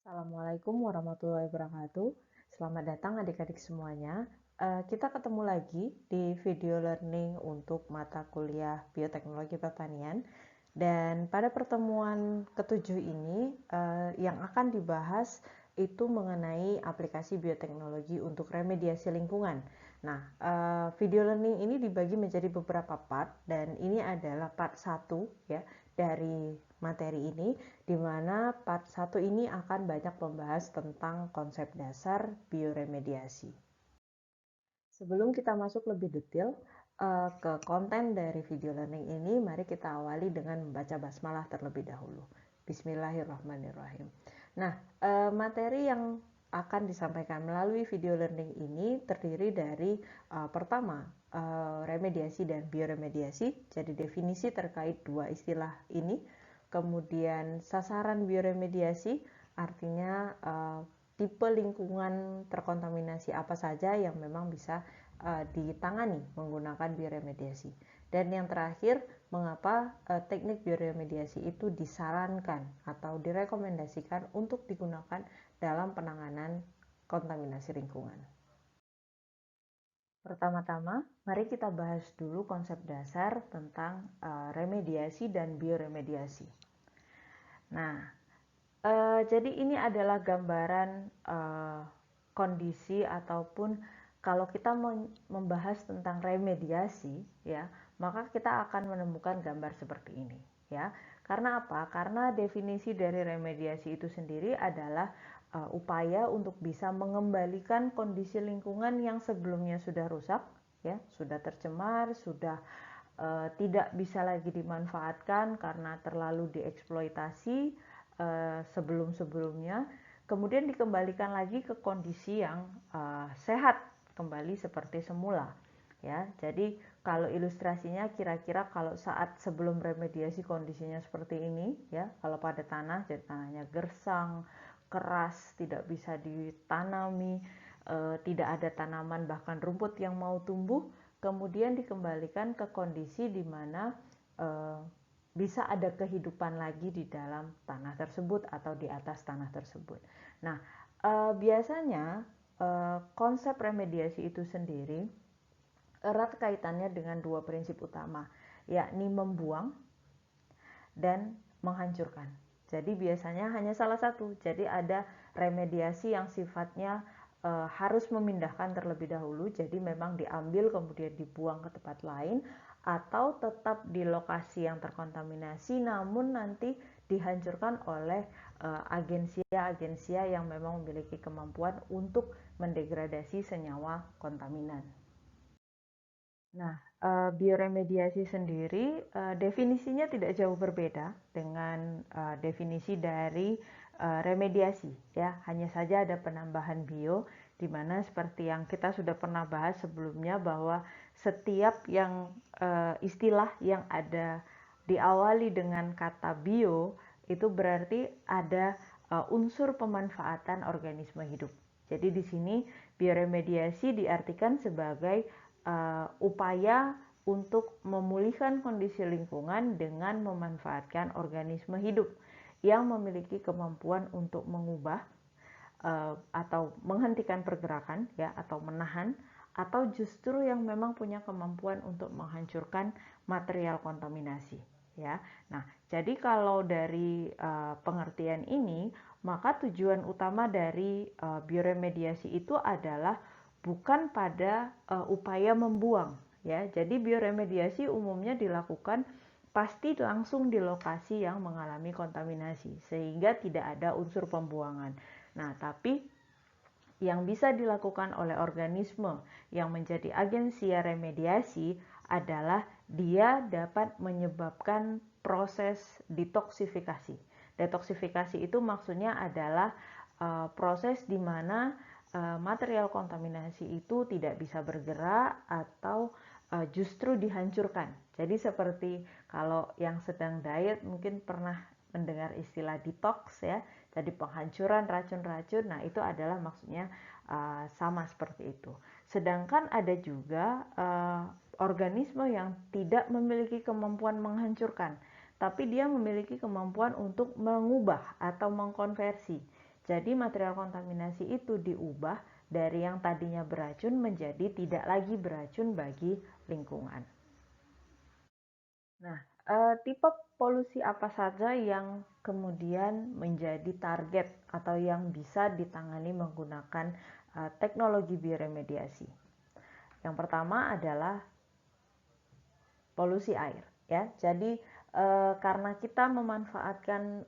Assalamualaikum warahmatullahi wabarakatuh. Selamat datang adik-adik semuanya. Kita ketemu lagi di video learning untuk mata kuliah Bioteknologi Pertanian. Dan pada pertemuan ketujuh ini yang akan dibahas itu mengenai aplikasi bioteknologi untuk remediasi lingkungan. Nah, video learning ini dibagi menjadi beberapa part dan ini adalah part 1 ya dari materi ini, di mana part 1 ini akan banyak membahas tentang konsep dasar bioremediasi. Sebelum kita masuk lebih detail ke konten dari video learning ini, mari kita awali dengan membaca basmalah terlebih dahulu. Bismillahirrahmanirrahim. Nah, materi yang akan disampaikan melalui video learning ini terdiri dari pertama, remediasi dan bioremediasi, jadi definisi terkait dua istilah ini. Kemudian sasaran bioremediasi, artinya tipe lingkungan terkontaminasi apa saja yang memang bisa ditangani menggunakan bioremediasi. Dan yang terakhir, mengapa teknik bioremediasi itu disarankan atau direkomendasikan untuk digunakan dalam penanganan kontaminasi lingkungan. Pertama-tama, mari kita bahas dulu konsep dasar tentang remediasi dan bioremediasi. Nah, jadi ini adalah gambaran kondisi ataupun kalau kita membahas tentang remediasi ya, maka kita akan menemukan gambar seperti ini ya. Karena apa? Karena definisi dari remediasi itu sendiri adalah upaya untuk bisa mengembalikan kondisi lingkungan yang sebelumnya sudah rusak ya, sudah tercemar, sudah tidak bisa lagi dimanfaatkan karena terlalu dieksploitasi sebelum-sebelumnya, kemudian dikembalikan lagi ke kondisi yang sehat kembali seperti semula ya. Jadi kalau ilustrasinya kira-kira kalau saat sebelum remediasi kondisinya seperti ini ya, kalau pada tanah jadi tanahnya gersang, keras, tidak bisa ditanami, tidak ada tanaman bahkan rumput yang mau tumbuh, kemudian dikembalikan ke kondisi di mana bisa ada kehidupan lagi di dalam tanah tersebut atau di atas tanah tersebut. Nah, biasanya konsep remediasi itu sendiri erat kaitannya dengan dua prinsip utama, yakni membuang dan menghancurkan. Jadi biasanya hanya salah satu. Jadi ada remediasi yang sifatnya harus memindahkan terlebih dahulu, jadi memang diambil kemudian dibuang ke tempat lain, atau tetap di lokasi yang terkontaminasi namun nanti dihancurkan oleh agensia-agensia yang memang memiliki kemampuan untuk mendegradasi senyawa kontaminan. Nah, bioremediasi sendiri definisinya tidak jauh berbeda dengan definisi dari remediasi ya, hanya saja ada penambahan bio, di mana seperti yang kita sudah pernah bahas sebelumnya bahwa setiap yang istilah yang ada diawali dengan kata bio itu berarti ada unsur pemanfaatan organisme hidup. Jadi di sini bioremediasi diartikan sebagai upaya untuk memulihkan kondisi lingkungan dengan memanfaatkan organisme hidup yang memiliki kemampuan untuk mengubah atau menghentikan pergerakan ya, atau menahan, atau justru yang memang punya kemampuan untuk menghancurkan material kontaminasi ya. Nah, jadi kalau dari pengertian ini, maka tujuan utama dari bioremediasi itu adalah bukan pada upaya membuang ya. Jadi bioremediasi umumnya dilakukan pasti langsung di lokasi yang mengalami kontaminasi sehingga tidak ada unsur pembuangan. Nah, tapi yang bisa dilakukan oleh organisme yang menjadi agensi remediasi adalah dia dapat menyebabkan proses detoksifikasi. Detoksifikasi itu maksudnya adalah proses di mana material kontaminasi itu tidak bisa bergerak atau justru dihancurkan. Jadi seperti kalau yang sedang diet mungkin pernah mendengar istilah detox ya, jadi penghancuran racun-racun. Nah, itu adalah maksudnya sama seperti itu. Sedangkan ada juga organisme yang tidak memiliki kemampuan menghancurkan, tapi dia memiliki kemampuan untuk mengubah atau mengkonversi. Jadi material kontaminasi itu diubah dari yang tadinya beracun menjadi tidak lagi beracun bagi lingkungan. Nah, tipe polusi apa saja yang kemudian menjadi target atau yang bisa ditangani menggunakan teknologi bioremediasi? Yang pertama adalah polusi air, ya. Jadi karena kita memanfaatkan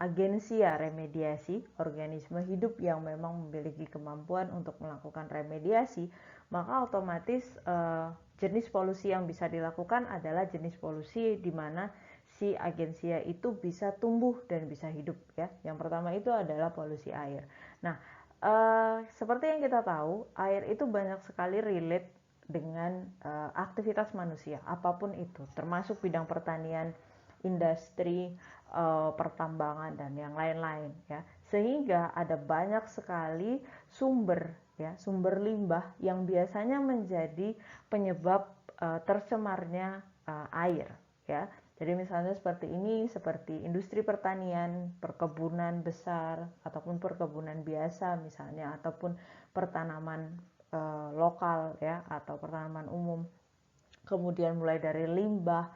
agensi remediasi, organisme hidup yang memang memiliki kemampuan untuk melakukan remediasi, maka otomatis jenis polusi yang bisa dilakukan adalah jenis polusi di mana si agensia itu bisa tumbuh dan bisa hidup, ya. Yang pertama itu adalah polusi air. Nah, seperti yang kita tahu, air itu banyak sekali relate dengan aktivitas manusia apapun itu, termasuk bidang pertanian, industri, pertambangan dan yang lain-lain, ya. Sehingga ada banyak sekali sumber, ya, sumber limbah yang biasanya menjadi penyebab tercemarnya air, ya. Jadi misalnya seperti ini, seperti industri pertanian, perkebunan besar ataupun perkebunan biasa misalnya, ataupun pertanaman lokal, ya, atau pertanaman umum. Kemudian mulai dari limbah,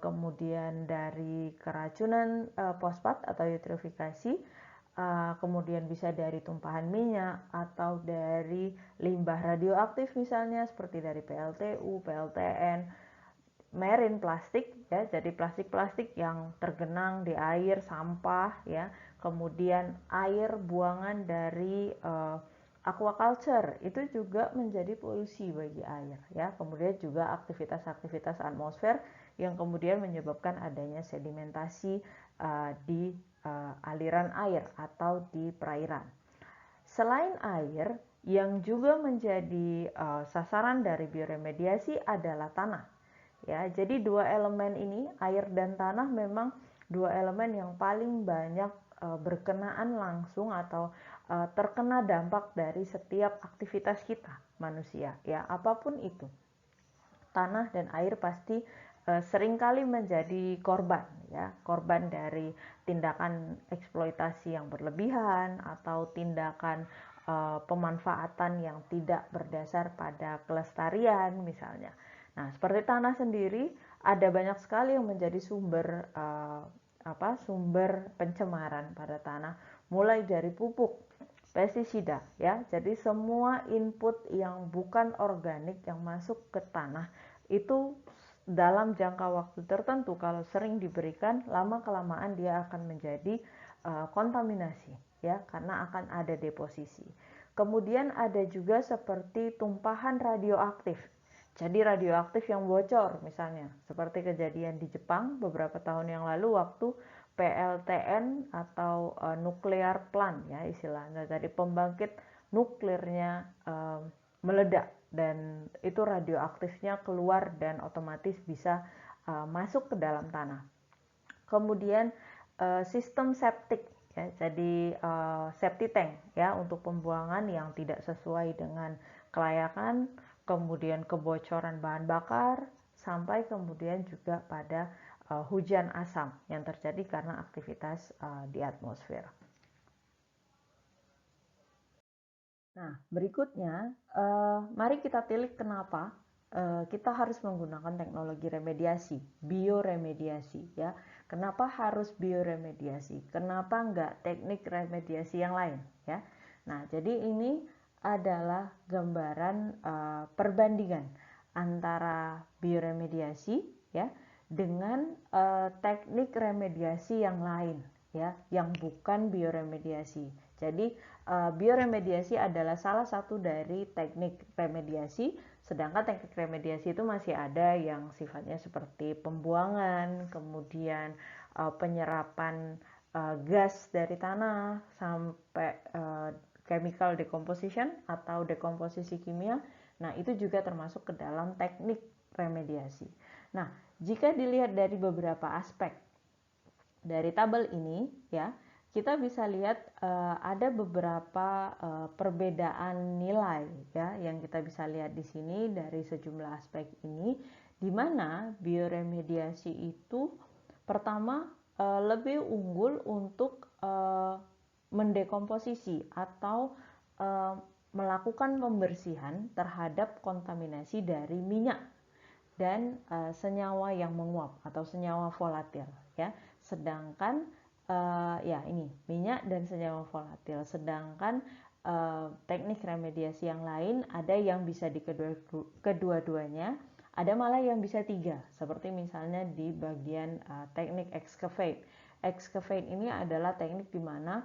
kemudian dari keracunan fosfat atau eutrofikasi, kemudian bisa dari tumpahan minyak atau dari limbah radioaktif misalnya seperti dari PLTU, PLTN, marine plastik, ya. Jadi plastik-plastik yang tergenang di air, sampah, ya. Kemudian air buangan dari aquaculture itu juga menjadi polusi bagi air, ya. Kemudian juga aktivitas-aktivitas atmosfer yang kemudian menyebabkan adanya sedimentasi di aliran air atau di perairan. Selain air, yang juga menjadi sasaran dari bioremediasi adalah tanah. Ya, jadi dua elemen ini, air dan tanah, memang dua elemen yang paling banyak berkenaan langsung atau terkena dampak dari setiap aktivitas kita manusia, ya, apapun itu. Tanah dan air pasti seringkali menjadi korban, ya, korban dari tindakan eksploitasi yang berlebihan atau tindakan pemanfaatan yang tidak berdasar pada kelestarian misalnya. Nah, seperti tanah sendiri ada banyak sekali yang menjadi sumber sumber pencemaran pada tanah, mulai dari pupuk, pestisida, ya. Jadi semua input yang bukan organik yang masuk ke tanah itu dalam jangka waktu tertentu kalau sering diberikan, lama kelamaan dia akan menjadi kontaminasi, ya, karena akan ada deposisi. Kemudian ada juga seperti tumpahan radioaktif. Jadi radioaktif yang bocor misalnya, seperti kejadian di Jepang beberapa tahun yang lalu waktu PLTN atau nuclear plant, ya, istilahnya. Jadi pembangkit nuklirnya meledak dan itu radioaktifnya keluar dan otomatis bisa masuk ke dalam tanah. Kemudian sistem septic, ya, jadi septic tank, ya, untuk pembuangan yang tidak sesuai dengan kelayakan, kemudian kebocoran bahan bakar, sampai kemudian juga pada hujan asam yang terjadi karena aktivitas di atmosfer. Nah, berikutnya, mari kita tilik kenapa kita harus menggunakan teknologi remediasi, bioremediasi, ya. Kenapa harus bioremediasi? Kenapa enggak teknik remediasi yang lain, ya? Nah, jadi ini adalah gambaran perbandingan antara bioremediasi, ya, dengan teknik remediasi yang lain, ya, yang bukan bioremediasi. Jadi bioremediasi adalah salah satu dari teknik remediasi, sedangkan teknik remediasi itu masih ada yang sifatnya seperti pembuangan, kemudian penyerapan gas dari tanah sampai chemical decomposition atau dekomposisi kimia. Nah, itu juga termasuk ke dalam teknik remediasi. Nah, jika dilihat dari beberapa aspek dari tabel ini, ya, kita bisa lihat ada beberapa perbedaan nilai, ya, yang kita bisa lihat di sini dari sejumlah aspek ini, di mana bioremediasi itu pertama lebih unggul untuk mendekomposisi atau melakukan pembersihan terhadap kontaminasi dari minyak dan senyawa yang menguap atau senyawa volatil, ya. Sedangkan ya ini minyak dan senyawa volatil. Sedangkan teknik remediasi yang lain ada yang bisa di kedua-duanya, ada malah yang bisa 3, seperti misalnya di bagian teknik excavate. Excavate ini adalah teknik di mana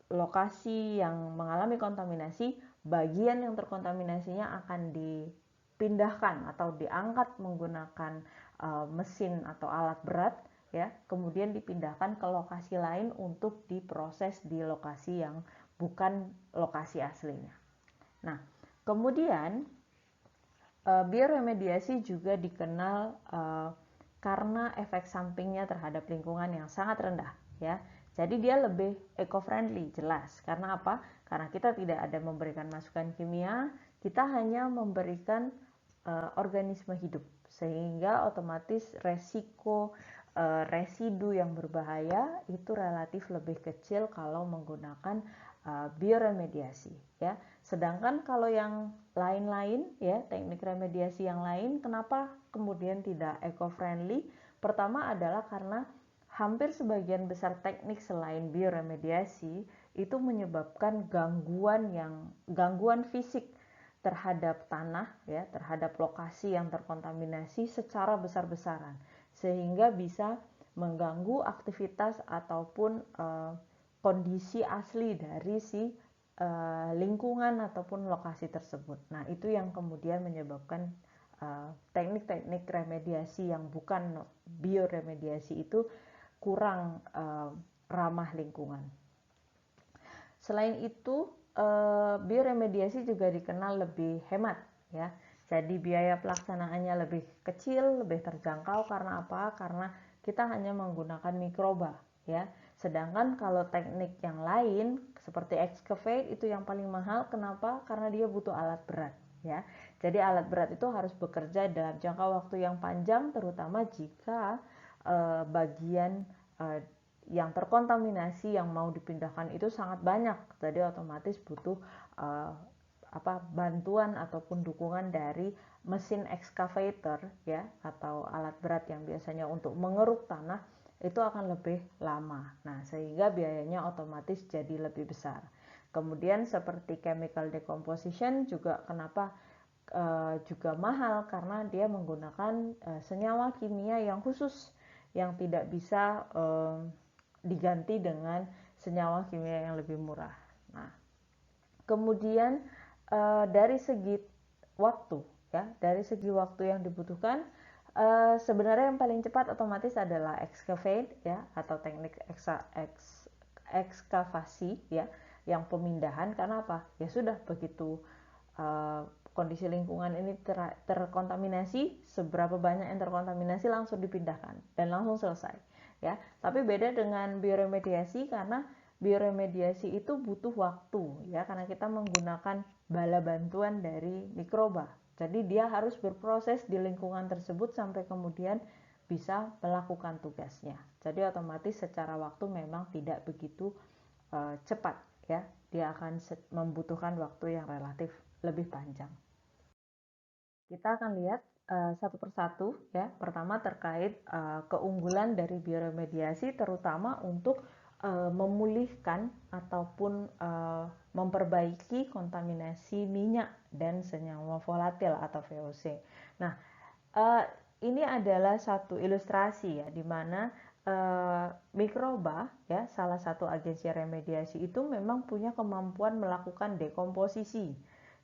lokasi yang mengalami kontaminasi, bagian yang terkontaminasinya akan dipindahkan atau diangkat menggunakan mesin atau alat berat, ya, kemudian dipindahkan ke lokasi lain untuk diproses di lokasi yang bukan lokasi aslinya. Nah, kemudian bioremediasi juga dikenal karena efek sampingnya terhadap lingkungan yang sangat rendah, ya. Jadi dia lebih eco-friendly, jelas. Karena apa? Karena kita tidak ada memberikan masukan kimia, kita hanya memberikan organisme hidup, sehingga otomatis resiko residu yang berbahaya itu relatif lebih kecil kalau menggunakan bioremediasi, ya. Sedangkan kalau yang lain-lain, ya, teknik remediasi yang lain, kenapa kemudian tidak eco-friendly? Pertama adalah karena hampir sebagian besar teknik selain bioremediasi itu menyebabkan gangguan fisik terhadap tanah, ya, terhadap lokasi yang terkontaminasi secara besar-besaran, sehingga bisa mengganggu aktivitas ataupun kondisi asli dari si lingkungan ataupun lokasi tersebut. Nah, itu yang kemudian menyebabkan teknik-teknik remediasi yang bukan bioremediasi itu kurang ramah lingkungan. Selain itu, bioremediasi juga dikenal lebih hemat, ya. Jadi biaya pelaksanaannya lebih kecil, lebih terjangkau. Karena apa? Karena kita hanya menggunakan mikroba, ya. Sedangkan kalau teknik yang lain seperti excavate itu yang paling mahal. Kenapa? Karena dia butuh alat berat, ya. Jadi alat berat itu harus bekerja dalam jangka waktu yang panjang, terutama jika bagian yang terkontaminasi yang mau dipindahkan itu sangat banyak. Jadi otomatis butuh bantuan ataupun dukungan dari mesin excavator, ya, atau alat berat yang biasanya untuk mengeruk tanah itu akan lebih lama. Nah, sehingga biayanya otomatis jadi lebih besar. Kemudian seperti chemical decomposition juga kenapa juga mahal, karena dia menggunakan senyawa kimia yang khusus yang tidak bisa diganti dengan senyawa kimia yang lebih murah. Nah, kemudian dari segi waktu, ya, dari segi waktu yang dibutuhkan, sebenarnya yang paling cepat otomatis adalah excavate, ya, atau teknik ekskavasi, ya, yang pemindahan. Karena apa? Ya sudah, begitu kondisi lingkungan ini terkontaminasi, seberapa banyak yang terkontaminasi langsung dipindahkan dan langsung selesai, ya. Tapi beda dengan bioremediasi, karena bioremediasi itu butuh waktu, ya, karena kita menggunakan bala bantuan dari mikroba. Jadi dia harus berproses di lingkungan tersebut sampai kemudian bisa melakukan tugasnya. Jadi otomatis secara waktu memang tidak begitu cepat, ya. Dia akan membutuhkan waktu yang relatif lebih panjang. Kita akan lihat satu persatu, ya. Pertama terkait keunggulan dari bioremediasi, terutama untuk memulihkan ataupun memperbaiki kontaminasi minyak dan senyawa volatil atau VOC. Nah, ini adalah satu ilustrasi, ya, di mana mikroba, ya, salah satu agensi remediasi itu memang punya kemampuan melakukan dekomposisi,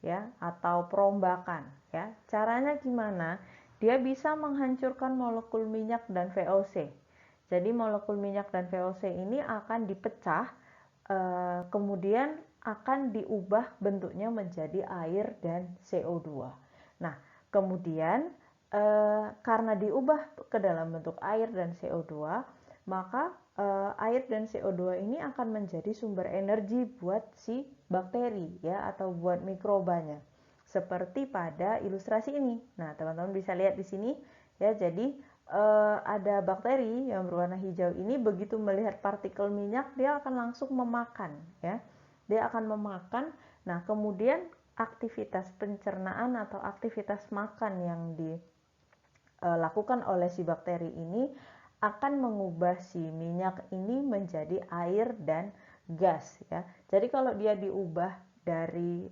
ya, atau perombakan, ya. Caranya gimana? Dia bisa menghancurkan molekul minyak dan VOC. Jadi molekul minyak dan VOC ini akan dipecah, kemudian akan diubah bentuknya menjadi air dan CO2. Nah, kemudian karena diubah ke dalam bentuk air dan CO2, maka air dan CO2 ini akan menjadi sumber energi buat si bakteri, ya, atau buat mikrobanya. Seperti pada ilustrasi ini. Nah, teman-teman bisa lihat di sini, ya. Jadi ada bakteri yang berwarna hijau ini begitu melihat partikel minyak dia akan langsung memakan, ya. Dia akan memakan. Nah, kemudian aktivitas pencernaan atau aktivitas makan yang dilakukan oleh si bakteri ini akan mengubah si minyak ini menjadi air dan gas, ya. Jadi kalau dia diubah dari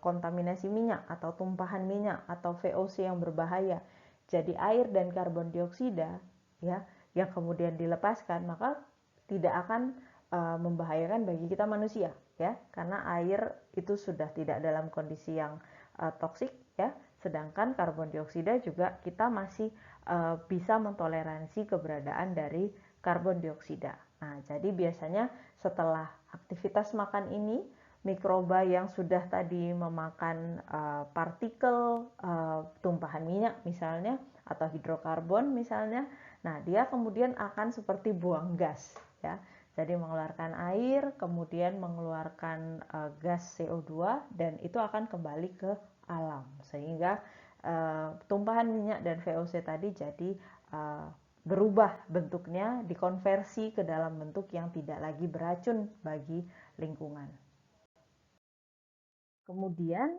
kontaminasi minyak atau tumpahan minyak atau VOC yang berbahaya jadi air dan karbon dioksida, ya, yang kemudian dilepaskan, maka tidak akan membahayakan bagi kita manusia, ya, karena air itu sudah tidak dalam kondisi yang toksik, ya, sedangkan karbon dioksida juga kita masih bisa mentoleransi keberadaan dari karbon dioksida. Nah, jadi biasanya setelah aktivitas makan ini mikroba yang sudah tadi memakan partikel tumpahan minyak misalnya atau hidrokarbon misalnya, nah dia kemudian akan seperti buang gas, ya. Jadi mengeluarkan air, kemudian mengeluarkan gas CO2 dan itu akan kembali ke alam sehingga tumpahan minyak dan VOC tadi jadi berubah bentuknya, dikonversi ke dalam bentuk yang tidak lagi beracun bagi lingkungan. Kemudian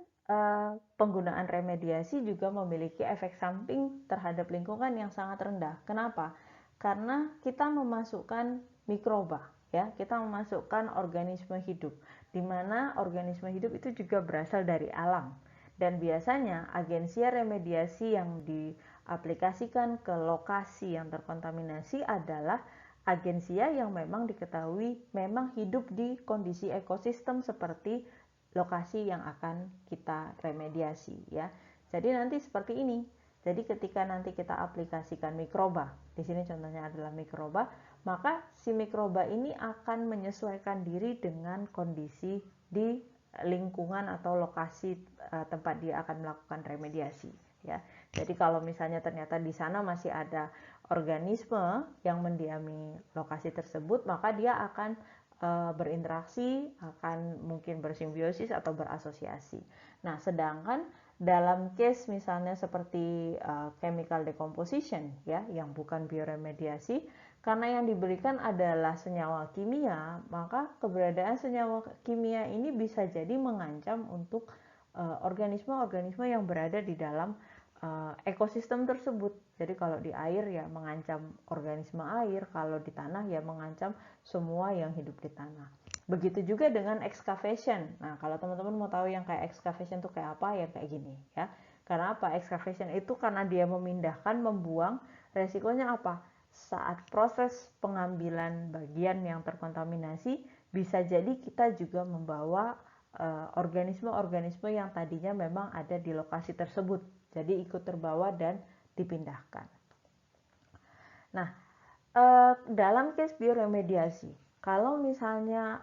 penggunaan remediasi juga memiliki efek samping terhadap lingkungan yang sangat rendah. Kenapa? Karena kita memasukkan mikroba, ya, kita memasukkan organisme hidup, di mana organisme hidup itu juga berasal dari alam. Dan biasanya agensia remediasi yang diaplikasikan ke lokasi yang terkontaminasi adalah agensia yang memang diketahui memang hidup di kondisi ekosistem seperti lokasi yang akan kita remediasi, ya. Jadi nanti seperti ini. Jadi ketika nanti kita aplikasikan mikroba, di sini contohnya adalah mikroba, maka si mikroba ini akan menyesuaikan diri dengan kondisi di lingkungan atau lokasi tempat dia akan melakukan remediasi, ya. Jadi kalau misalnya ternyata di sana masih ada organisme yang mendiami lokasi tersebut, maka dia akan berinteraksi, akan mungkin bersimbiosis atau berasosiasi. Nah, sedangkan dalam case misalnya seperti chemical decomposition, ya, yang bukan bioremediasi, karena yang diberikan adalah senyawa kimia, maka keberadaan senyawa kimia ini bisa jadi mengancam untuk organisme-organisme yang berada di dalam ekosistem tersebut. Jadi kalau di air ya mengancam organisme air, kalau di tanah ya mengancam semua yang hidup di tanah. Begitu juga dengan excavation. Nah, kalau teman-teman mau tahu yang kayak excavation itu kayak apa, ya kayak gini, ya. Karena apa? Excavation itu karena dia memindahkan, membuang, resikonya apa? Saat proses pengambilan bagian yang terkontaminasi, bisa jadi kita juga membawa organisme-organisme yang tadinya memang ada di lokasi tersebut. Jadi ikut terbawa dan dipindahkan. Nah, dalam case bioremediasi, kalau misalnya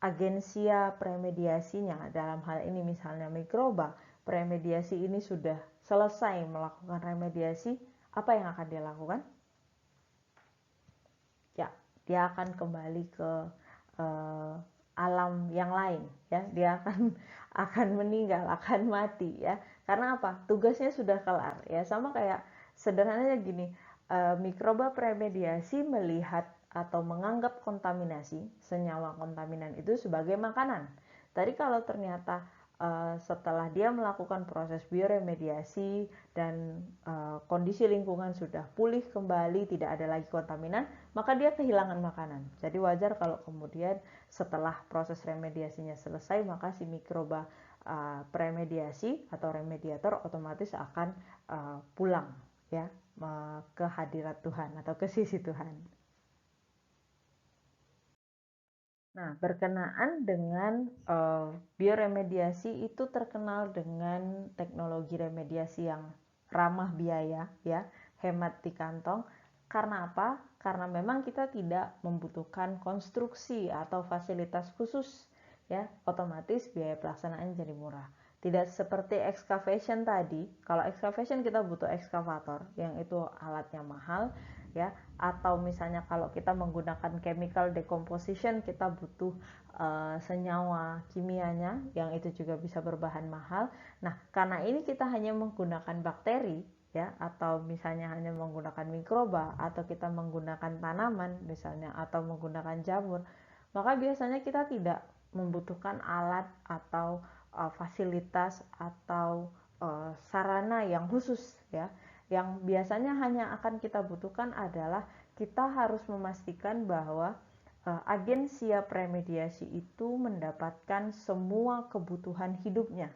agensia premediasinya, dalam hal ini misalnya mikroba, premediasi ini sudah selesai melakukan remediasi, apa yang akan dia lakukan? Ya, dia akan kembali ke alam yang lain, ya. Dia akan meninggal, akan mati, ya. Karena apa? Tugasnya sudah kelar, ya. Sama kayak sederhananya gini, mikroba premediasi melihat atau menganggap kontaminasi, senyawa kontaminan itu sebagai makanan. Tadi kalau ternyata setelah dia melakukan proses bioremediasi dan kondisi lingkungan sudah pulih kembali, tidak ada lagi kontaminan, maka dia kehilangan makanan. Jadi wajar kalau kemudian setelah proses remediasinya selesai, maka si mikroba premediasi atau remediator otomatis akan pulang, ya, ke hadirat Tuhan atau ke sisi Tuhan. Nah, berkenaan dengan bioremediasi itu terkenal dengan teknologi remediasi yang ramah biaya, ya, hemat di kantong. Karena apa? Karena memang kita tidak membutuhkan konstruksi atau fasilitas khusus, ya, otomatis biaya pelaksanaan jadi murah. Tidak seperti excavation tadi. Kalau excavation kita butuh ekskavator, yang itu alatnya mahal, ya, atau misalnya kalau kita menggunakan chemical decomposition kita butuh senyawa kimianya yang itu juga bisa berbahan mahal. Nah, karena ini kita hanya menggunakan bakteri, ya, atau misalnya hanya menggunakan mikroba, atau kita menggunakan tanaman misalnya, atau menggunakan jamur, maka biasanya kita tidak membutuhkan alat atau fasilitas atau sarana yang khusus ya. Yang biasanya hanya akan kita butuhkan adalah kita harus memastikan bahwa agen siap remediasi itu mendapatkan semua kebutuhan hidupnya.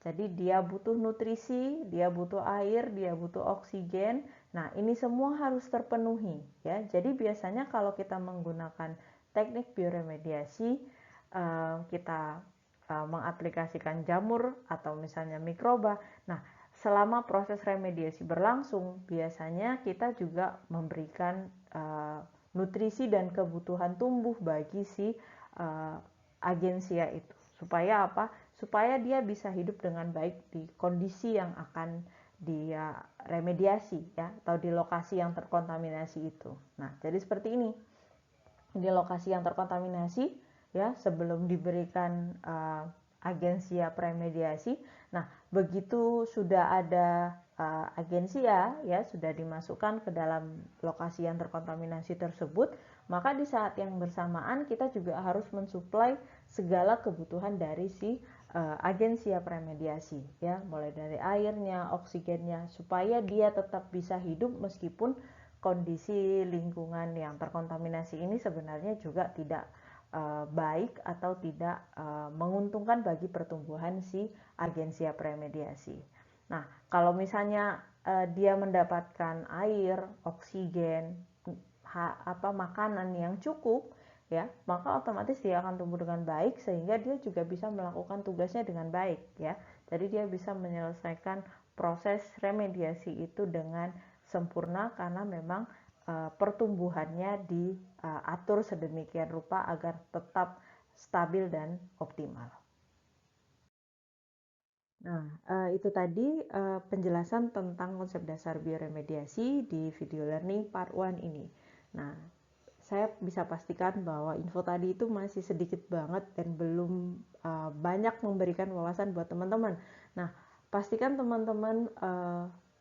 Jadi dia butuh nutrisi, dia butuh air, dia butuh oksigen. Nah, ini semua harus terpenuhi ya. Jadi biasanya kalau kita menggunakan teknik bioremediasi, kita mengaplikasikan jamur atau misalnya mikroba. Nah, selama proses remediasi berlangsung, biasanya kita juga memberikan nutrisi dan kebutuhan tumbuh bagi si agensia itu. Supaya apa? Supaya dia bisa hidup dengan baik di kondisi yang akan dia remediasi ya, atau di lokasi yang terkontaminasi itu. Nah, jadi seperti ini. Di lokasi yang terkontaminasi ya, sebelum diberikan agensia remediasi. Nah, begitu sudah ada agensia ya, sudah dimasukkan ke dalam lokasi yang terkontaminasi tersebut, maka di saat yang bersamaan kita juga harus mensuplai segala kebutuhan dari si agensia remediasi ya, mulai dari airnya, oksigennya, supaya dia tetap bisa hidup meskipun kondisi lingkungan yang terkontaminasi ini sebenarnya juga tidak baik atau tidak menguntungkan bagi pertumbuhan si agensia remediasi. Nah, kalau misalnya dia mendapatkan air, oksigen, makanan yang cukup ya, maka otomatis dia akan tumbuh dengan baik sehingga dia juga bisa melakukan tugasnya dengan baik ya. Jadi dia bisa menyelesaikan proses remediasi itu dengan sempurna karena memang pertumbuhannya diatur sedemikian rupa agar tetap stabil dan optimal. Nah, itu tadi penjelasan tentang konsep dasar bioremediasi di video learning part 1 ini. Nah, saya bisa pastikan bahwa info tadi itu masih sedikit banget dan belum banyak memberikan wawasan buat teman-teman. Nah, pastikan teman-teman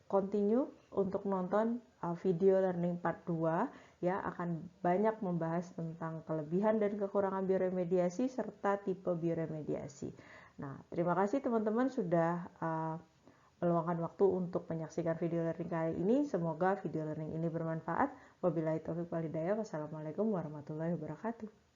continue untuk nonton video learning part 2 ya, akan banyak membahas tentang kelebihan dan kekurangan bioremediasi serta tipe bioremediasi. Nah, terima kasih teman-teman sudah meluangkan waktu untuk menyaksikan video learning kali ini. Semoga video learning ini bermanfaat. Wabillahi taufiq wal hidayah. Wassalamualaikum warahmatullahi wabarakatuh.